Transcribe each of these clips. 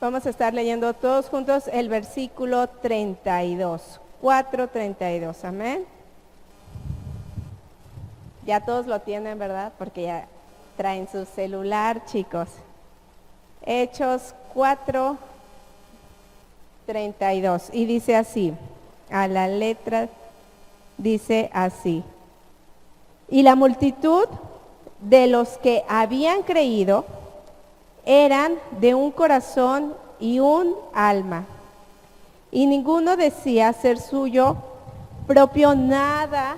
Vamos a estar leyendo todos juntos el versículo 32, 4:32, amén. Ya todos lo tienen, ¿verdad? Porque ya traen su celular, chicos. Hechos 4:32, y dice así, a la letra dice así: y la multitud de los que habían creído eran de un corazón y un alma, y ninguno decía ser suyo propio nada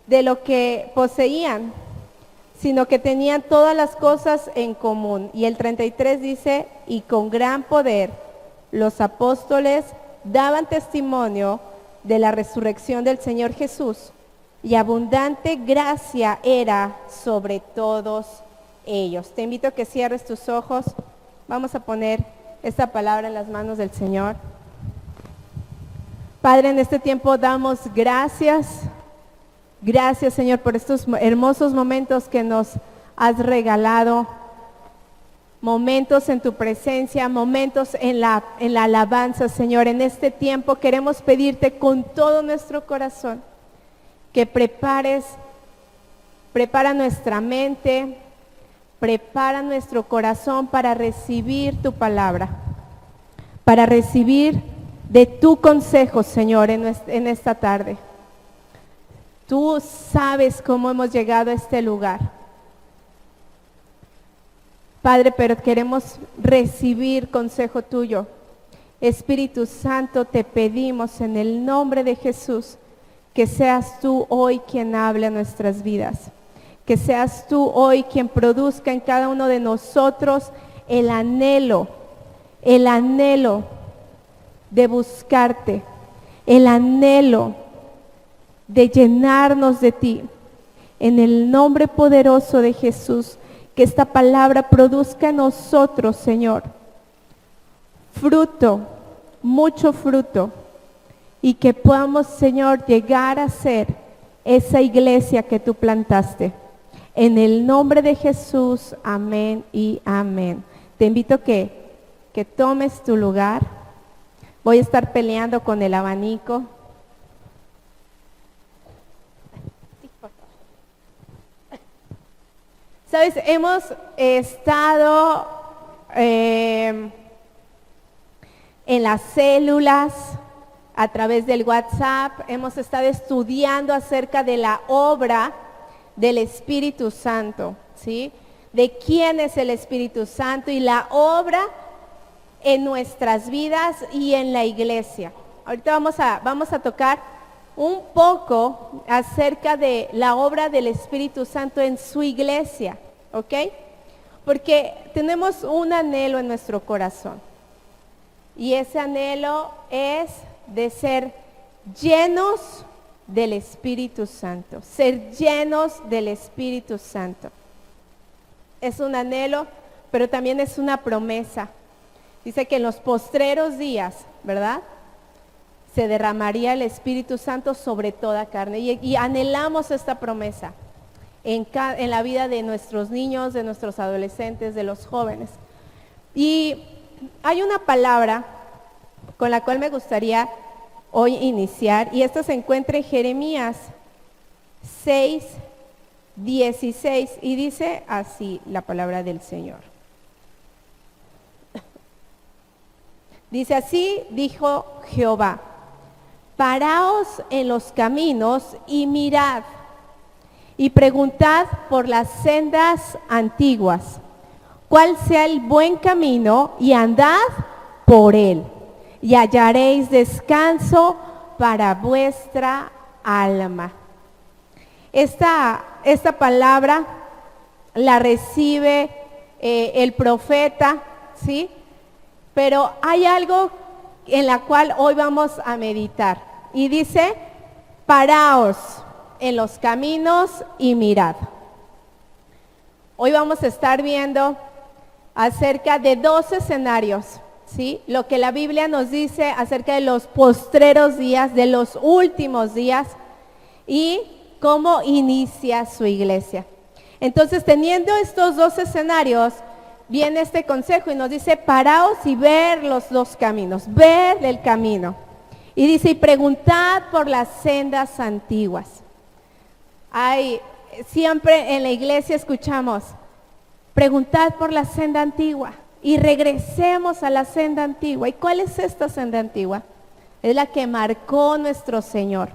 de lo que poseían, sino que tenían todas las cosas en común. Y el 33 dice: y con gran poder los apóstoles daban testimonio de la resurrección del Señor Jesús, y abundante gracia era sobre todos ellos. Te invito a que cierres tus ojos. Vamos a poner esta palabra en las manos del Señor. Padre, en este tiempo damos gracias. Gracias, Señor, por estos hermosos momentos que nos has regalado. Momentos en tu presencia, momentos en la alabanza, Señor. En este tiempo queremos pedirte con todo nuestro corazón que prepara nuestra mente, prepara nuestro corazón para recibir tu palabra, para recibir de tu consejo, Señor, en esta tarde. Tú sabes cómo hemos llegado a este lugar, Padre, pero queremos recibir consejo tuyo. Espíritu Santo, te pedimos en el nombre de Jesús que seas tú hoy quien hable a nuestras vidas, que seas tú hoy quien produzca en cada uno de nosotros el anhelo de buscarte, el anhelo de llenarnos de ti. En el nombre poderoso de Jesús, que esta palabra produzca en nosotros, Señor, fruto, mucho fruto, y que podamos, Señor, llegar a ser esa iglesia que tú plantaste. En el nombre de Jesús, amén y amén. Te invito que tomes tu lugar. Voy a estar peleando con el abanico. Sabes, hemos estado en las células, a través del WhatsApp, hemos estado estudiando acerca de la obra del Espíritu Santo, ¿sí? De quién es el Espíritu Santo y la obra en nuestras vidas y en la iglesia. Ahorita vamos a tocar un poco acerca de la obra del Espíritu Santo en su iglesia, ¿ok? Porque tenemos un anhelo en nuestro corazón, y ese anhelo es de ser llenos del Espíritu Santo, ser llenos del Espíritu Santo. Es un anhelo, pero también es una promesa. Dice que en los postreros días, ¿verdad?, se derramaría el Espíritu Santo sobre toda carne, y anhelamos esta promesa en la vida de nuestros niños, de nuestros adolescentes, de los jóvenes. Y hay una palabra con la cual me gustaría hoy iniciar, y esto se encuentra en Jeremías 6:16, y dice así la palabra del Señor. Dice así: dijo Jehová, paraos en los caminos y mirad, y preguntad por las sendas antiguas, cuál sea el buen camino, y andad por él, y hallaréis descanso para vuestra alma. Esta palabra la recibe el profeta, ¿sí? Pero hay algo en la cual hoy vamos a meditar, y dice: paraos en los caminos y mirad. Hoy vamos a estar viendo acerca de 2 escenarios, ¿sí? Lo que la Biblia nos dice acerca de los postreros días, de los últimos días, y cómo inicia su iglesia. Entonces, teniendo estos 2 escenarios, viene este consejo y nos dice, paraos y ver los dos caminos, ver el camino. Y dice, y preguntad por las sendas antiguas. Siempre en la iglesia escuchamos, preguntad por la senda antigua y regresemos a la senda antigua. ¿Y cuál es esta senda antigua? Es la que marcó nuestro Señor.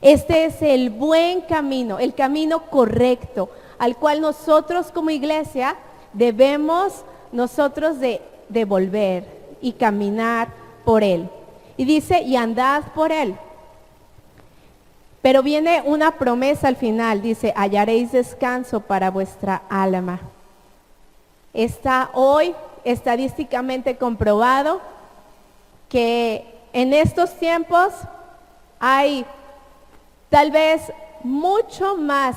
Este es el buen camino, el camino correcto, al cual nosotros como iglesia debemos nosotros de volver y caminar por él. Y dice, y andad por él. Pero viene una promesa al final, dice, hallaréis descanso para vuestra alma. Está hoy estadísticamente comprobado que en estos tiempos hay tal vez mucho más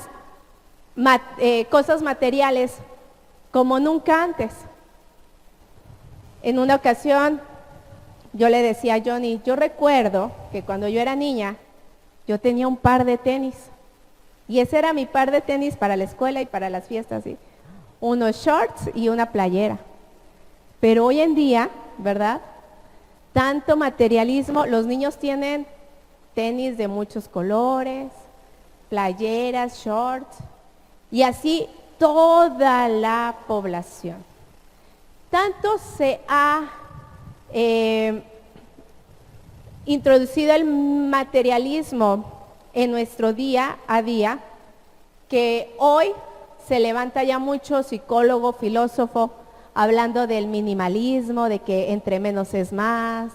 cosas materiales como nunca antes. En una ocasión yo le decía a Johnny, yo recuerdo que cuando yo era niña, yo tenía un par de tenis. Y ese era mi par de tenis para la escuela y para las fiestas, ¿sí? Unos shorts y una playera. Pero hoy en día, ¿verdad? Tanto materialismo, los niños tienen tenis de muchos colores, playeras, shorts, y así toda la población. Tanto se ha introducido el materialismo en nuestro día a día, que hoy se levanta ya mucho psicólogo, filósofo, hablando del minimalismo, de que entre menos es más,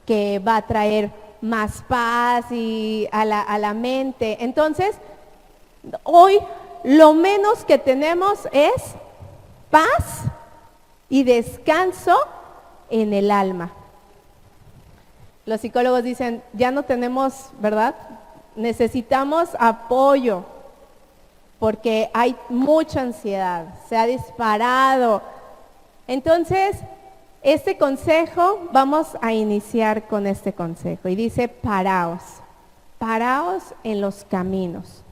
que va a traer más paz y a la mente. Entonces, hoy lo menos que tenemos es paz y descanso en el alma. Los psicólogos dicen, ya no tenemos, ¿verdad? Necesitamos apoyo, porque hay mucha ansiedad, se ha disparado. Entonces, este consejo, vamos a iniciar con este consejo. Y dice, paraos en los caminos.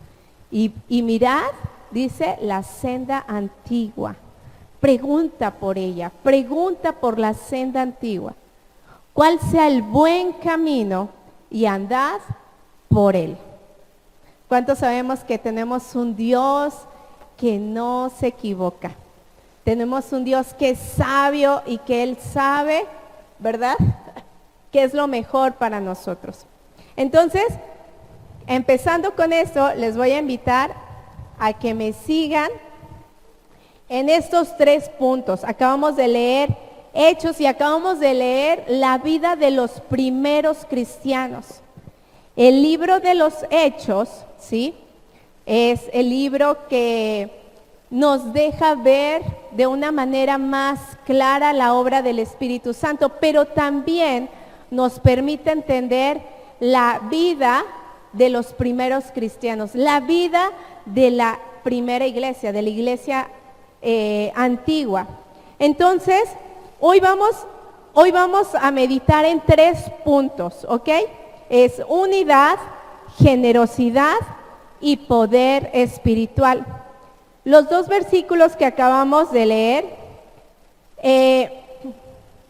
Y mirad, dice, la senda antigua. Pregunta por ella, pregunta por la senda antigua. ¿Cuál sea el buen camino? Y andad por él. ¿Cuántos sabemos que tenemos un Dios que no se equivoca? Tenemos un Dios que es sabio y que Él sabe, ¿verdad?, qué es lo mejor para nosotros. Entonces, empezando con esto, les voy a invitar a que me sigan en estos 3 puntos. Acabamos de leer Hechos y acabamos de leer la vida de los primeros cristianos. El libro de los Hechos, ¿sí?, es el libro que nos deja ver de una manera más clara la obra del Espíritu Santo, pero también nos permite entender la vida de los primeros cristianos, la vida de la primera iglesia, de la iglesia antigua. Entonces, hoy vamos a meditar en 3 puntos, ¿ok? Es unidad, generosidad y poder espiritual. Los 2 versículos que acabamos de leer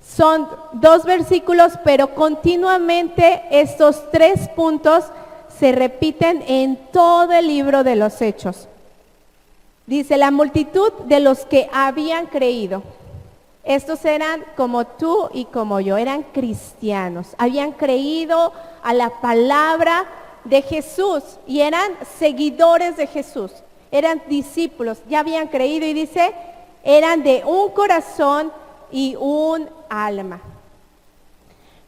son 2 versículos, pero continuamente estos 3 puntos se repiten en todo el libro de los Hechos. Dice, la multitud de los que habían creído. Estos eran como tú y como yo, eran cristianos, habían creído a la palabra de Jesús y eran seguidores de Jesús, eran discípulos, ya habían creído y dice, eran de un corazón y un alma.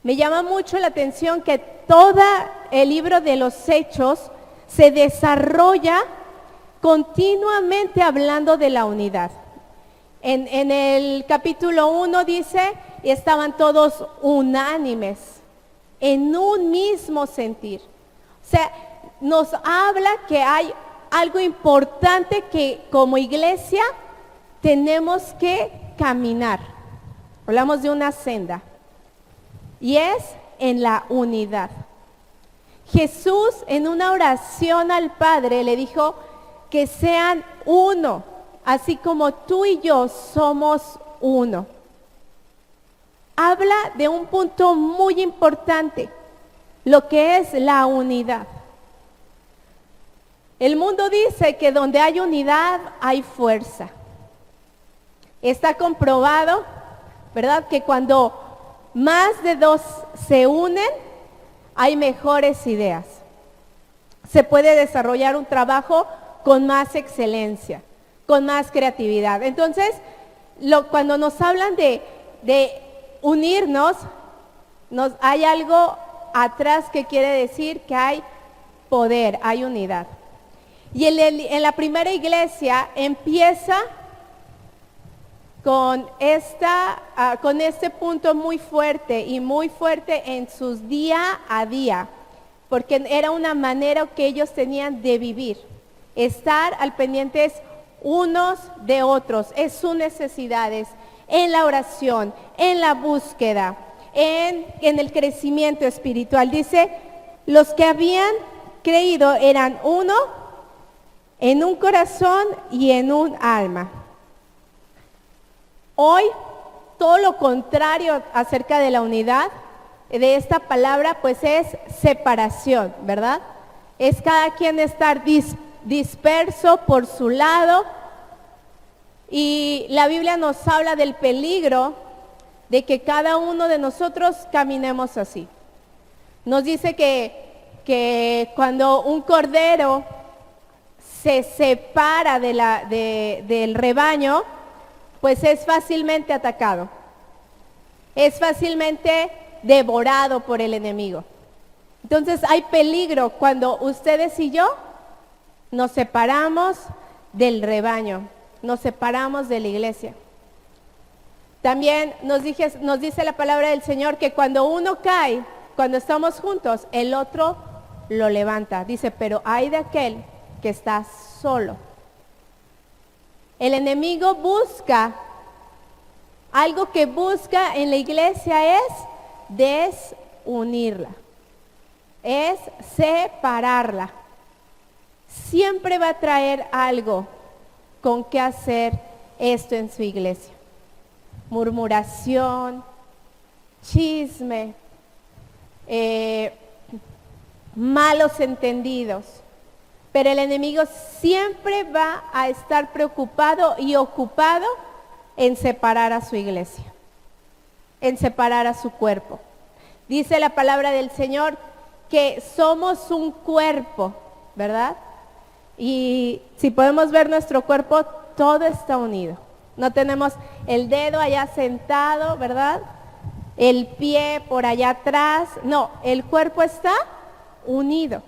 Me llama mucho la atención que todo el libro de los Hechos se desarrolla continuamente hablando de la unidad. En el capítulo 1 dice, estaban todos unánimes, en un mismo sentir. O sea, nos habla que hay algo importante que como iglesia tenemos que caminar. Hablamos de una senda. Y es en la unidad. Jesús en una oración al Padre le dijo que sean uno, así como tú y yo somos uno. Habla de un punto muy importante, lo que es la unidad. El mundo dice que donde hay unidad hay fuerza. Está comprobado, ¿verdad?, que cuando más de dos se unen, hay mejores ideas. Se puede desarrollar un trabajo con más excelencia, con más creatividad. Entonces, cuando nos hablan de unirnos, hay algo atrás que quiere decir que hay poder, hay unidad. Y en la primera iglesia empieza con este punto muy fuerte en sus día a día, porque era una manera que ellos tenían de vivir, estar al pendientes unos de otros, en sus necesidades, en la oración, en la búsqueda, en el crecimiento espiritual. Dice, los que habían creído eran uno, en un corazón y en un alma. Hoy, todo lo contrario acerca de la unidad, de esta palabra, pues es separación, ¿verdad? Es cada quien estar disperso por su lado. Y la Biblia nos habla del peligro de que cada uno de nosotros caminemos así. Nos dice que cuando un cordero se separa del rebaño, pues es fácilmente atacado, es fácilmente devorado por el enemigo. Entonces hay peligro cuando ustedes y yo nos separamos del rebaño, nos separamos de la iglesia. También nos dice la palabra del Señor que cuando uno cae, cuando estamos juntos, el otro lo levanta. Dice, pero hay de aquel que está solo. El enemigo busca, algo que busca en la iglesia es desunirla, es separarla. Siempre va a traer algo con qué hacer esto en su iglesia. Murmuración, chisme, malos entendidos. Pero el enemigo siempre va a estar preocupado y ocupado en separar a su iglesia, en separar a su cuerpo. Dice la palabra del Señor que somos un cuerpo, ¿verdad? Y si podemos ver nuestro cuerpo, todo está unido. No tenemos el dedo allá sentado, ¿verdad? El pie por allá atrás. No, el cuerpo está unido.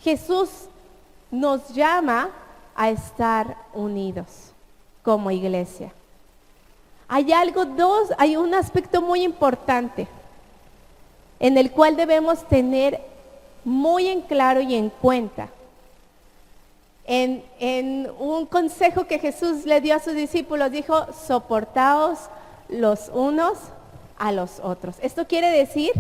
Jesús nos llama a estar unidos como iglesia. Hay un aspecto muy importante en el cual debemos tener muy en claro y en cuenta. En un consejo que Jesús le dio a sus discípulos, dijo, soportaos los unos a los otros. Esto quiere decir,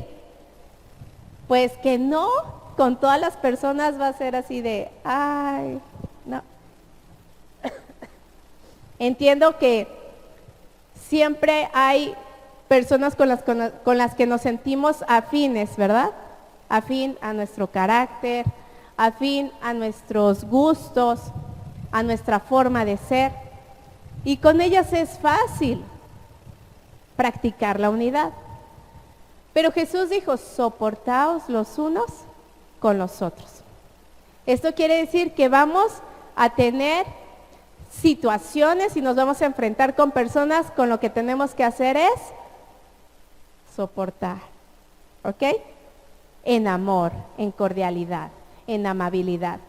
pues que no con todas las personas va a ser así de, ay, no. Entiendo que siempre hay personas con las que nos sentimos afines, ¿verdad? Afín a nuestro carácter, afín a nuestros gustos, a nuestra forma de ser. Y con ellas es fácil practicar la unidad. Pero Jesús dijo, soportaos los unos con los otros. Esto quiere decir que vamos a tener situaciones y nos vamos a enfrentar con personas con lo que tenemos que hacer es soportar, ¿ok? En amor, en cordialidad, en amabilidad,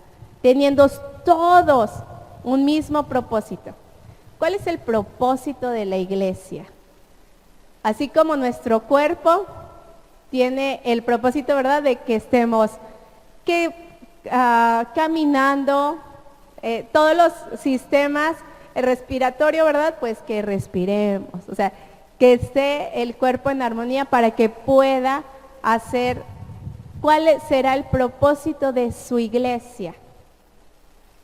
teniendo todos un mismo propósito. ¿Cuál es el propósito de la iglesia? Así como nuestro cuerpo tiene el propósito, ¿verdad?, de que estemos caminando, todos los sistemas, el respiratorio, ¿verdad?, pues que respiremos, o sea, que esté el cuerpo en armonía para que pueda hacer. ¿Cuál será el propósito de su iglesia?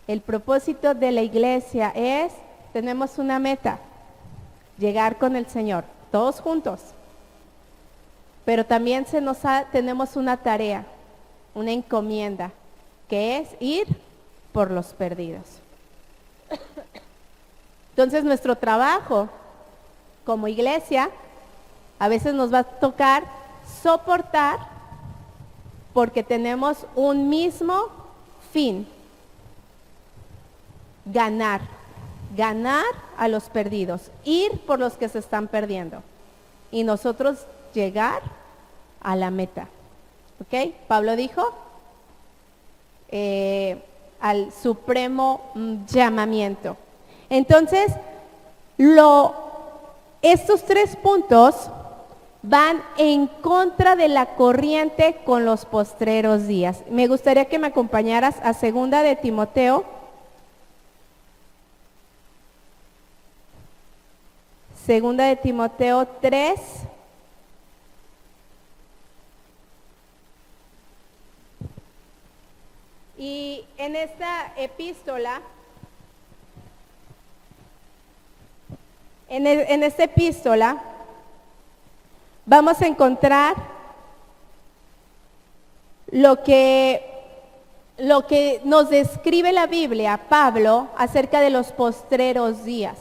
El propósito de la iglesia es, tenemos una meta, llegar con el Señor, todos juntos. Pero también tenemos una tarea, una encomienda, que es ir por los perdidos. Entonces nuestro trabajo como iglesia, a veces nos va a tocar soportar porque tenemos un mismo fin, ganar a los perdidos, ir por los que se están perdiendo y nosotros llegar a la meta. ¿Ok? Pablo dijo al supremo llamamiento. Entonces, estos 3 puntos van en contra de la corriente con los postreros días. Me gustaría que me acompañaras a 2 de Timoteo. 2 de Timoteo 3. Y en esta epístola, en esta epístola, vamos a encontrar lo que nos describe la Biblia, Pablo, acerca de los postreros días.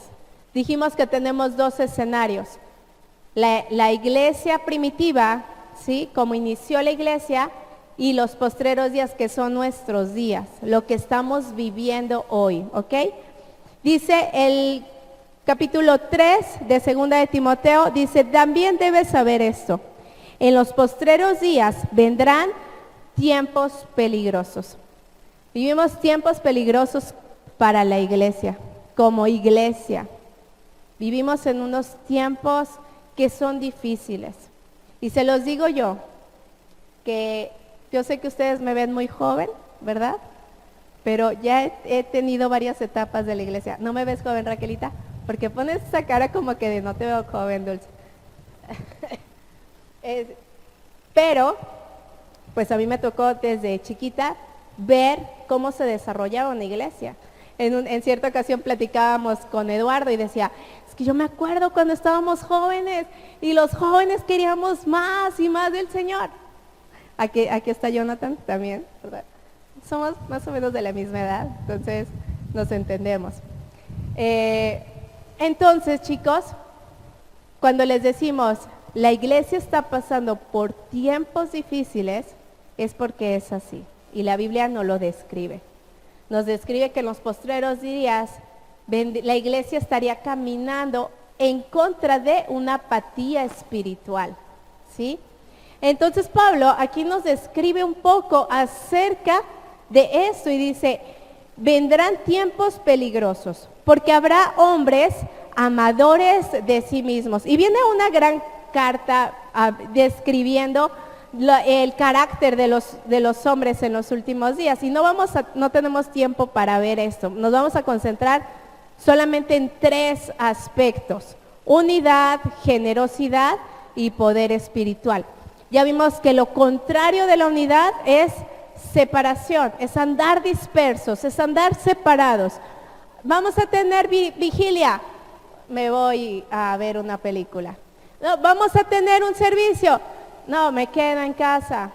Dijimos que tenemos 2 escenarios. La iglesia primitiva, ¿sí? Como inició la iglesia, y los postreros días que son nuestros días, lo que estamos viviendo hoy, ¿ok? Dice el capítulo 3 de 2 de Timoteo, dice, también debes saber esto, en los postreros días vendrán tiempos peligrosos. Vivimos tiempos peligrosos para la iglesia, como iglesia. Vivimos en unos tiempos que son difíciles. Y se los digo yo, que yo sé que ustedes me ven muy joven, ¿verdad? Pero ya he tenido varias etapas de la iglesia. ¿No me ves joven, Raquelita? Porque pones esa cara como que de no te veo joven, Dulce. Pero, pues a mí me tocó desde chiquita ver cómo se desarrollaba una iglesia. En cierta ocasión platicábamos con Eduardo y decía, es que yo me acuerdo cuando estábamos jóvenes y los jóvenes queríamos más y más del Señor. Aquí está Jonathan también, ¿verdad? Somos más o menos de la misma edad, entonces nos entendemos. Entonces, chicos, cuando les decimos, la iglesia está pasando por tiempos difíciles, es porque es así. Y la Biblia nos lo describe. Nos describe que en los postreros días la iglesia estaría caminando en contra de una apatía espiritual, ¿sí? Entonces Pablo aquí nos describe un poco acerca de esto y dice, vendrán tiempos peligrosos, porque habrá hombres amadores de sí mismos. Y viene una gran carta describiendo el carácter de los hombres en los últimos días. Y no tenemos tiempo para ver esto. Nos vamos a concentrar solamente en 3 aspectos: unidad, generosidad y poder espiritual. Ya vimos que lo contrario de la unidad es separación, es andar dispersos, es andar separados. Vamos a tener vigilia, me voy a ver una película. No, vamos a tener un servicio, no, me quedo en casa.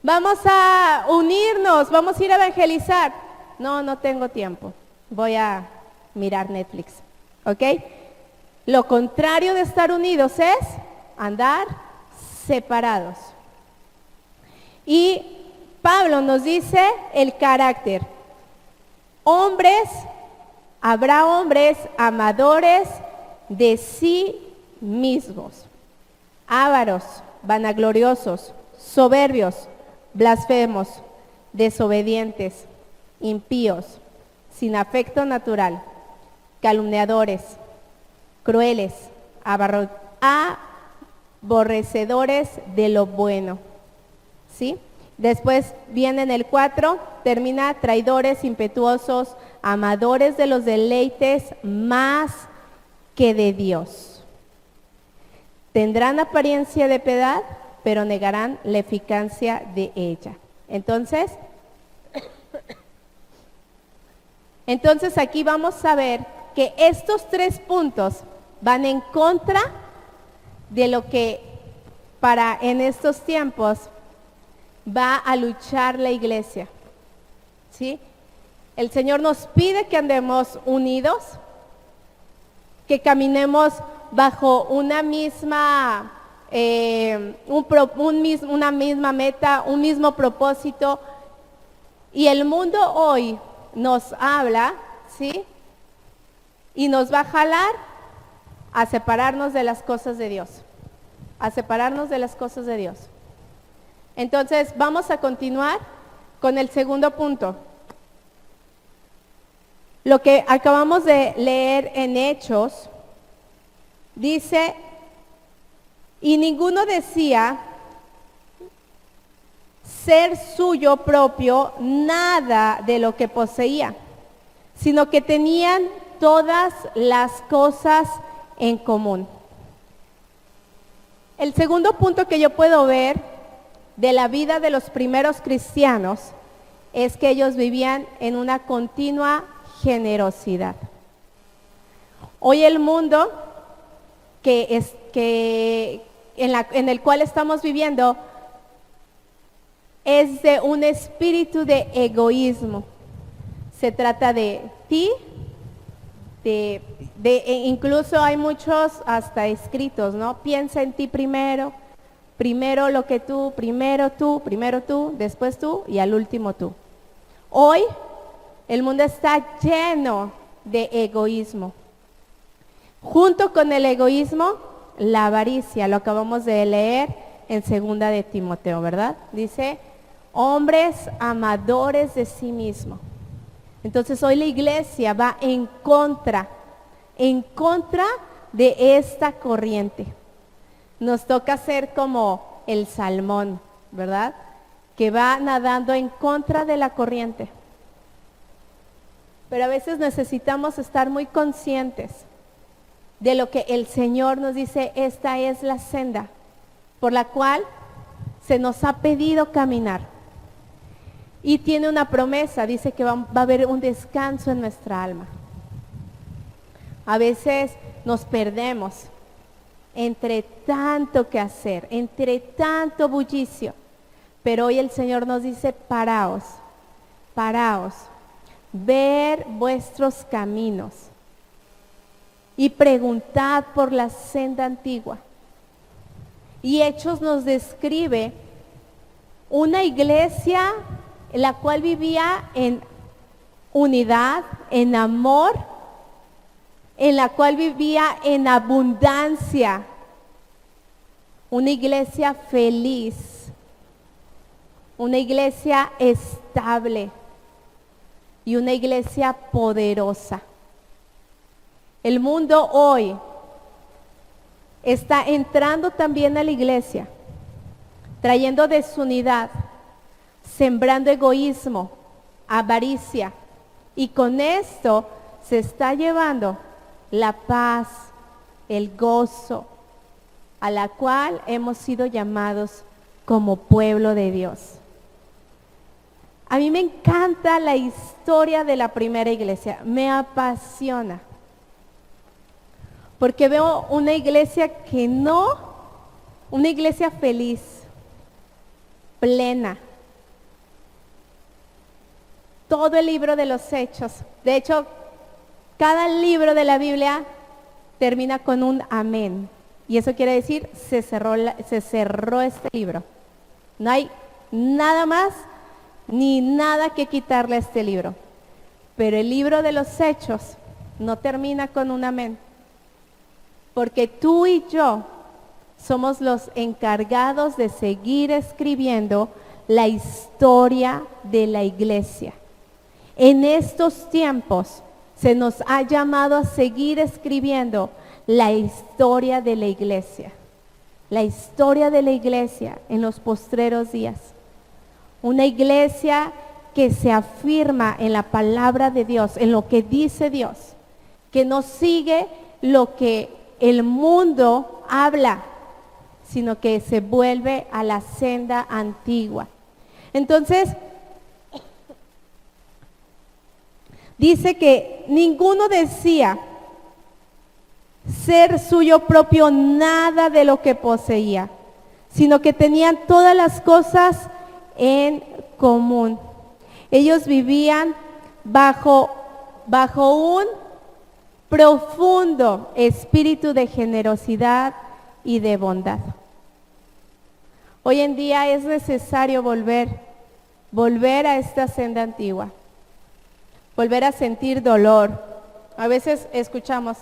Vamos a unirnos, vamos a ir a evangelizar. No tengo tiempo, voy a mirar Netflix, ¿ok? Lo contrario de estar unidos es andar separados. Y Pablo nos dice el carácter. Habrá hombres amadores de sí mismos, ávaros, vanagloriosos, soberbios, blasfemos, desobedientes, impíos, sin afecto natural, calumniadores, crueles, aborrecedores de lo bueno, ¿sí? Después viene en el 4, termina traidores, impetuosos, amadores de los deleites más que de Dios. Tendrán apariencia de piedad, pero negarán la eficacia de ella. Entonces, Entonces aquí vamos a ver que estos 3 puntos van en contra de lo que en estos tiempos va a luchar la iglesia. ¿Sí? El Señor nos pide que andemos unidos, que caminemos bajo una misma, una misma meta, un mismo propósito. Y el mundo hoy nos habla, ¿sí? Y nos va a jalar a separarnos de las cosas de Dios, a separarnos de las cosas de Dios. Entonces, vamos a continuar con el segundo punto. Lo que acabamos de leer en Hechos, dice, y ninguno decía ser suyo propio nada de lo que poseía, sino que tenían todas las cosas en común. El segundo punto que yo puedo ver de la vida de los primeros cristianos es que ellos vivían en una continua generosidad. Hoy el mundo en el cual estamos viviendo es de un espíritu de egoísmo. Se trata de ti, incluso hay muchos hasta escritos, ¿no? Piensa en ti primero lo que tú, primero tú, después tú y al último tú. Hoy el mundo está lleno de egoísmo. Junto con el egoísmo, la avaricia, lo acabamos de leer en 2 de Timoteo, ¿verdad? Dice, hombres amadores de sí mismo. Entonces hoy la iglesia va en contra de esta corriente. Nos toca ser como el salmón, ¿verdad? Que va nadando en contra de la corriente. Pero a veces necesitamos estar muy conscientes de lo que el Señor nos dice, esta es la senda por la cual se nos ha pedido caminar. Y tiene una promesa, dice que va a haber un descanso en nuestra alma. A veces nos perdemos entre tanto que hacer, entre tanto bullicio. Pero hoy el Señor nos dice, paraos, ver vuestros caminos y preguntad por la senda antigua. Y Hechos nos describe una iglesia en la cual vivía en unidad, en amor, en la cual vivía en abundancia. Una iglesia feliz, una iglesia estable y una iglesia poderosa. El mundo hoy está entrando también a la iglesia, trayendo desunidad, sembrando egoísmo, avaricia, y con esto se está llevando la paz, el gozo, a la cual hemos sido llamados como pueblo de Dios. A mí me encanta la historia de la primera iglesia, me apasiona. Porque veo una iglesia una iglesia feliz, plena. Todo el libro de los Hechos, de hecho, cada libro de la Biblia termina con un amén. Y eso quiere decir, se cerró este libro. No hay nada más ni nada que quitarle a este libro. Pero el libro de los Hechos no termina con un amén. Porque tú y yo somos los encargados de seguir escribiendo la historia de la iglesia. En estos tiempos se nos ha llamado a seguir escribiendo la historia de la iglesia. La historia de la iglesia en los postreros días. Una iglesia que se afirma en la palabra de Dios, en lo que dice Dios, que no sigue lo que el mundo habla, sino que se vuelve a la senda antigua. Entonces, Dice que ninguno decía ser suyo propio nada de lo que poseía, sino que tenían todas las cosas en común. Ellos vivían bajo un profundo espíritu de generosidad y de bondad. Hoy en día es necesario volver a esta senda antigua, volver a sentir dolor. A veces escuchamos,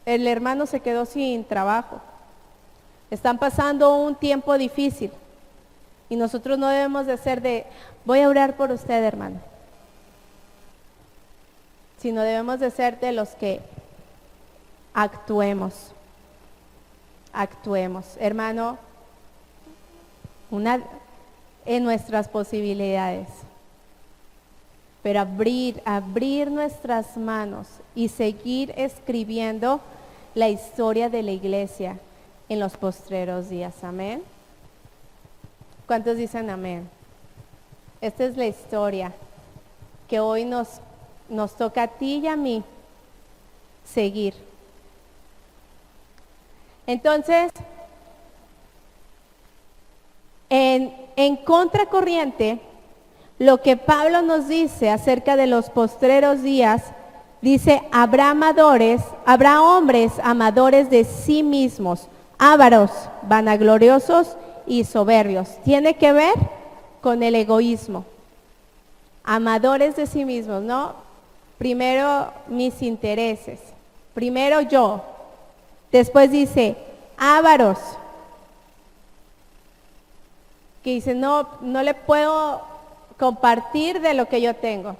el hermano se quedó sin trabajo, están pasando un tiempo difícil y nosotros no debemos de ser de, voy a orar por usted, hermano, sino debemos de ser de los que actuemos, hermano, en nuestras posibilidades, pero abrir nuestras manos y seguir escribiendo la historia de la iglesia en los postreros días. Amén. ¿Cuántos dicen amén? Esta es la historia que hoy nos toca a ti y a mí seguir. Entonces, en contracorriente, lo que Pablo nos dice acerca de los postreros días, dice, habrá hombres amadores de sí mismos, ávaros, vanagloriosos y soberbios. Tiene que ver con el egoísmo. Amadores de sí mismos, ¿no? Primero mis intereses, primero yo. Después dice, ávaros, que dice, no le puedo compartir de lo que yo tengo.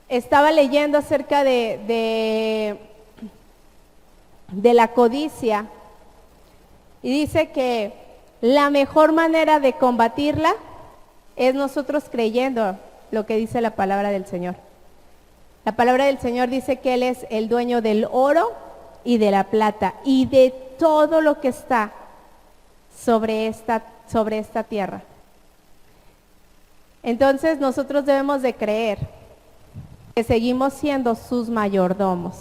Estaba leyendo acerca de la codicia y dice que la mejor manera de combatirla es nosotros creyendo lo que dice la palabra del Señor. La palabra del Señor dice que Él es el dueño del oro y de la plata y de todo lo que está sobre esta tierra. Entonces nosotros debemos de creer que seguimos siendo sus mayordomos,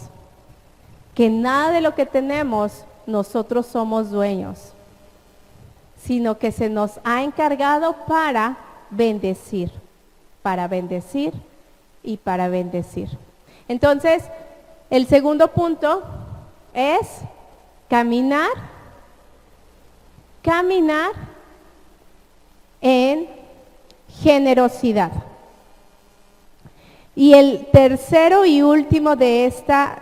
que nada de lo que tenemos nosotros somos dueños, sino que se nos ha encargado para bendecir y para bendecir. Entonces, el segundo punto es caminar en generosidad. Y el tercero y último de esta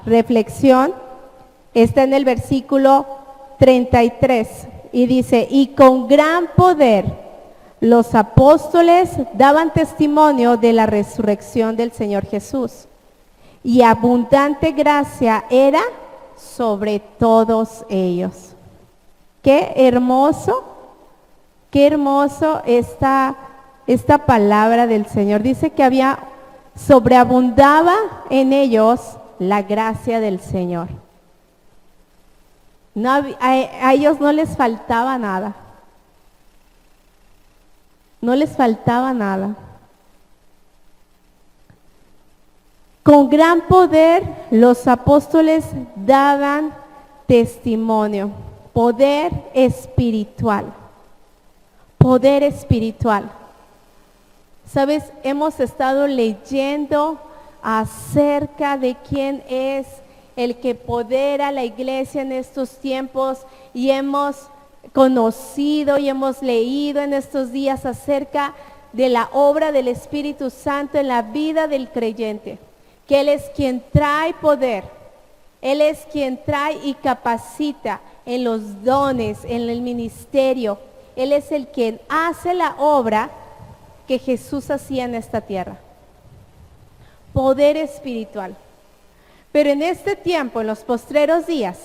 reflexión está en el versículo 33 y dice, y con gran poder los apóstoles daban testimonio de la resurrección del Señor Jesús, y abundante gracia era sobre todos ellos. Qué hermoso esta palabra del Señor. Dice que sobreabundaba en ellos la gracia del Señor. A ellos no les faltaba nada. No les faltaba nada. Con gran poder los apóstoles daban testimonio. Poder espiritual. Poder espiritual. ¿Sabes? Hemos estado leyendo acerca de quién es el que podera la iglesia en estos tiempos y hemos conocido y hemos leído en estos días acerca de la obra del Espíritu Santo en la vida del creyente, que Él es quien trae poder, Él es quien trae y capacita en los dones, en el ministerio. Él es el quien hace la obra que Jesús hacía en esta tierra. Poder espiritual. Pero en este tiempo, en los postreros días,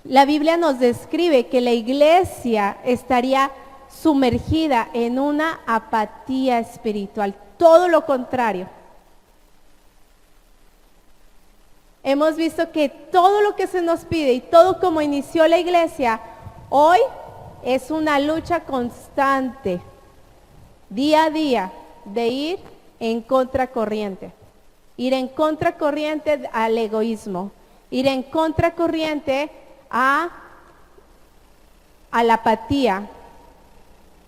la Biblia nos describe que la iglesia estaría sumergida en una apatía espiritual. Todo lo contrario. Hemos visto que todo lo que se nos pide y todo como inició la iglesia, hoy es una lucha constante día a día, de ir en contracorriente. Ir en contracorriente al egoísmo. Ir en contracorriente a la apatía,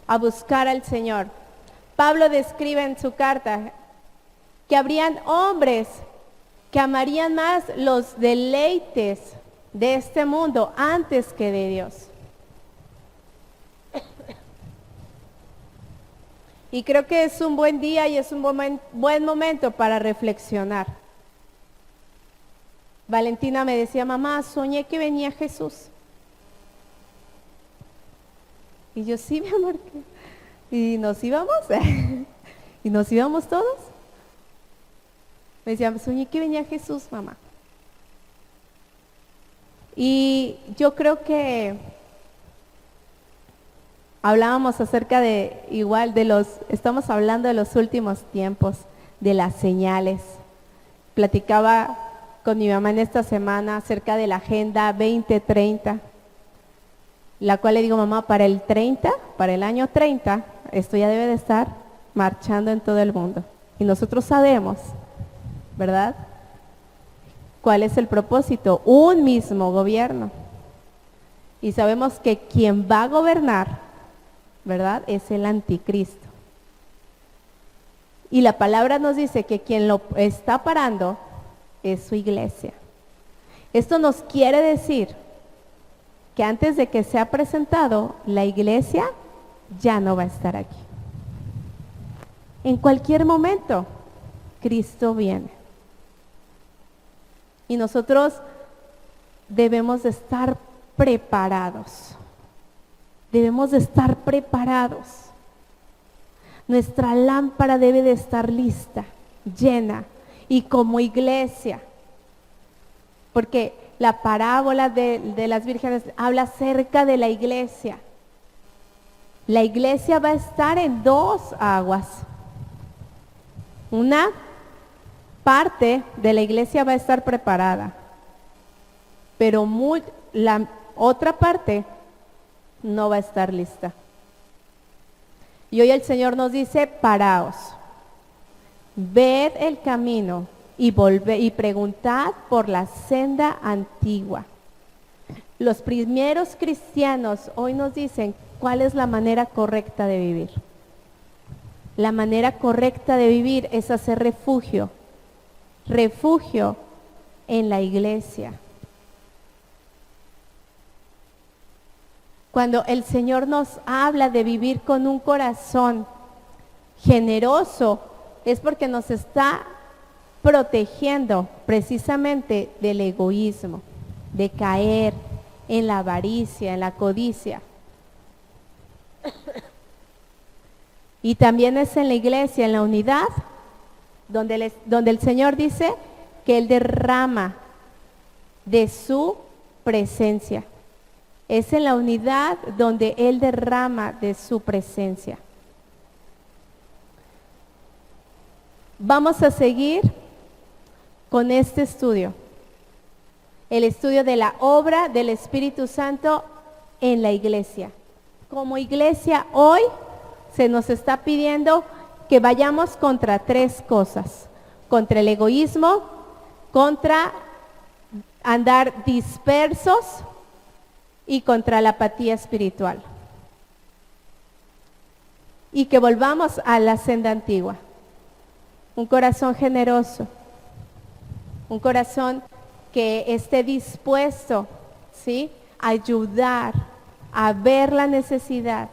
a buscar al Señor. Pablo describe en su carta que habrían hombres que amarían más los deleites de este mundo antes que de Dios. Y creo que es un buen día y es un buen momento para reflexionar. Valentina me decía, mamá, soñé que venía Jesús. Y yo, sí, mi amor. ¿Y nos íbamos? ¿Y nos íbamos todos? Me decía, soñé que venía Jesús, mamá. Y yo creo que hablábamos acerca de, estamos hablando de los últimos tiempos, de las señales. Platicaba con mi mamá en esta semana acerca de la Agenda 2030, la cual le digo, mamá, para el año 30, esto ya debe de estar marchando en todo el mundo. Y nosotros sabemos, ¿verdad?, cuál es el propósito, un mismo gobierno. Y sabemos que quien va a gobernar, ¿verdad?, es el anticristo. Y la palabra nos dice que quien lo está parando es su iglesia. Esto nos quiere decir que antes de que sea presentado, la iglesia ya no va a estar aquí. En cualquier momento, Cristo viene. Y nosotros debemos de estar preparados. Debemos de estar preparados. Nuestra lámpara debe de estar lista, llena, y como iglesia, porque la parábola de las vírgenes habla acerca de la iglesia. La iglesia va a estar en dos aguas. Una parte de la iglesia va a estar preparada, pero la otra parte no va a estar lista. Y hoy el Señor nos dice, paraos, ved el camino y preguntad por la senda antigua. Los primeros cristianos hoy nos dicen cuál es la manera correcta de vivir. La manera correcta de vivir es hacer refugio en la iglesia. Cuando el Señor nos habla de vivir con un corazón generoso, es porque nos está protegiendo precisamente del egoísmo, de caer en la avaricia, en la codicia. Y también es en la iglesia, en la unidad, donde el Señor dice que Él derrama de su presencia. Es en la unidad donde Él derrama de su presencia. Vamos a seguir con este estudio. El estudio de la obra del Espíritu Santo en la iglesia. Como iglesia hoy se nos está pidiendo que vayamos contra tres cosas. Contra el egoísmo, contra andar dispersos y contra la apatía espiritual. Y que volvamos a la senda antigua. Un corazón generoso, un corazón que esté dispuesto, ¿sí?, a ayudar, a ver la necesidad,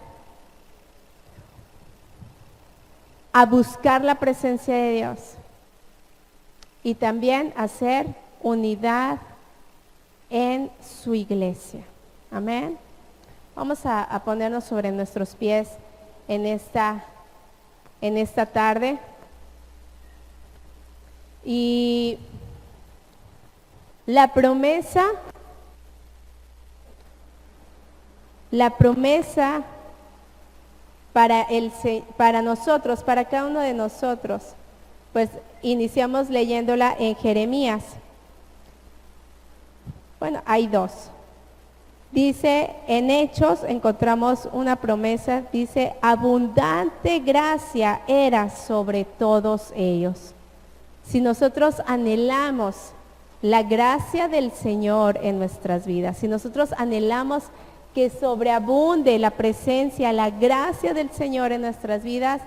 a buscar la presencia de Dios y también hacer unidad en su iglesia. Amén. Vamos a ponernos sobre nuestros pies en esta tarde. Y la promesa para nosotros, para cada uno de nosotros, pues iniciamos leyéndola en Jeremías. Bueno, hay dos. Dice, en Hechos encontramos una promesa, dice, abundante gracia era sobre todos ellos. Si nosotros anhelamos la gracia del Señor en nuestras vidas, si nosotros anhelamos que sobreabunde la presencia, la gracia del Señor en nuestras vidas,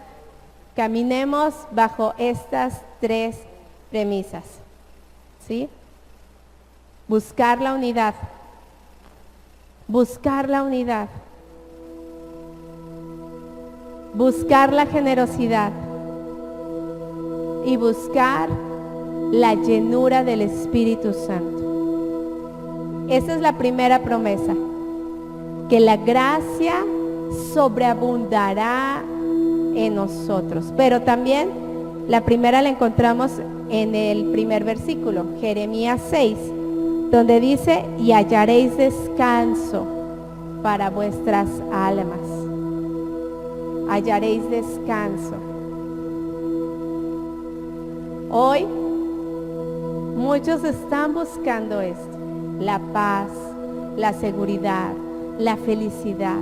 caminemos bajo estas 3 premisas, ¿sí? Buscar la unidad, buscar la unidad, buscar la generosidad y buscar la llenura del Espíritu Santo. Esa es la primera promesa, que la gracia sobreabundará en nosotros. Pero también la primera la encontramos en el primer versículo, Jeremías 6, donde dice, y hallaréis descanso para vuestras almas. Hallaréis descanso. Hoy muchos están buscando esto, la paz, la seguridad, la felicidad.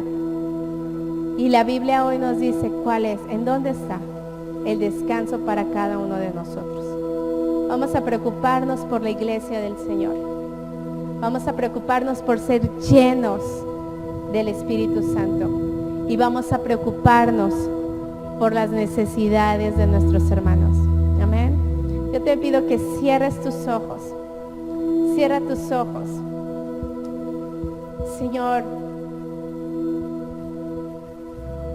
Y la Biblia hoy nos dice cuál es, en dónde está el descanso para cada uno de nosotros. Vamos a preocuparnos por la iglesia del Señor. Vamos a preocuparnos por ser llenos del Espíritu Santo. Y vamos a preocuparnos por las necesidades de nuestros hermanos. Amén. Yo te pido que cierres tus ojos. Cierra tus ojos. Señor,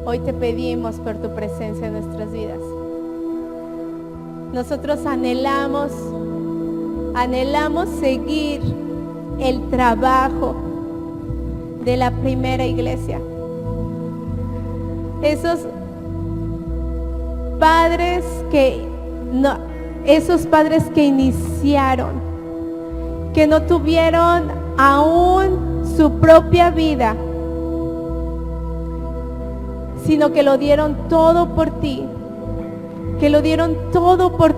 hoy te pedimos por tu presencia en nuestras vidas. Nosotros anhelamos seguir el trabajo de la primera iglesia. Esos padres que iniciaron, que no tuvieron aún su propia vida, sino que lo dieron todo por ti, que lo dieron todo por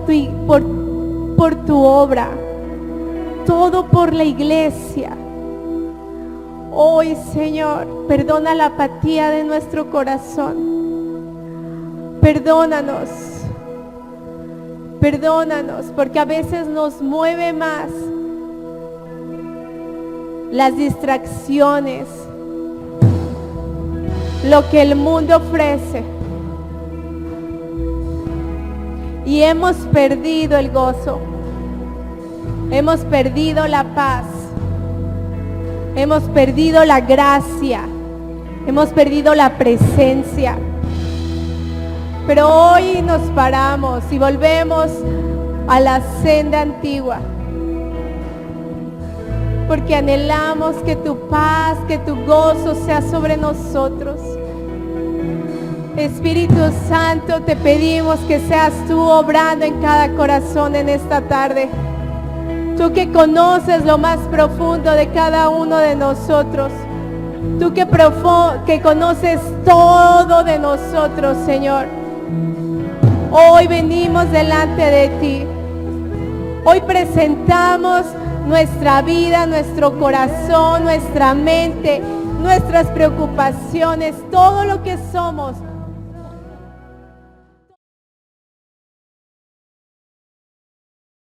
tu obra, todo por la iglesia. Hoy, Señor, perdona la apatía de nuestro corazón. Perdónanos, porque a veces nos mueve más las distracciones, lo que el mundo ofrece, y hemos perdido el gozo, hemos perdido la paz, hemos perdido la gracia, hemos perdido la presencia. Pero hoy nos paramos y volvemos a la senda antigua, porque anhelamos que tu paz, que tu gozo sea sobre nosotros. Espíritu Santo, te pedimos que seas tú obrando en cada corazón en esta tarde. Tú que conoces lo más profundo de cada uno de nosotros. Tú que conoces todo de nosotros, Señor. Hoy venimos delante de ti. Hoy presentamos nuestra vida, nuestro corazón, nuestra mente, nuestras preocupaciones, todo lo que somos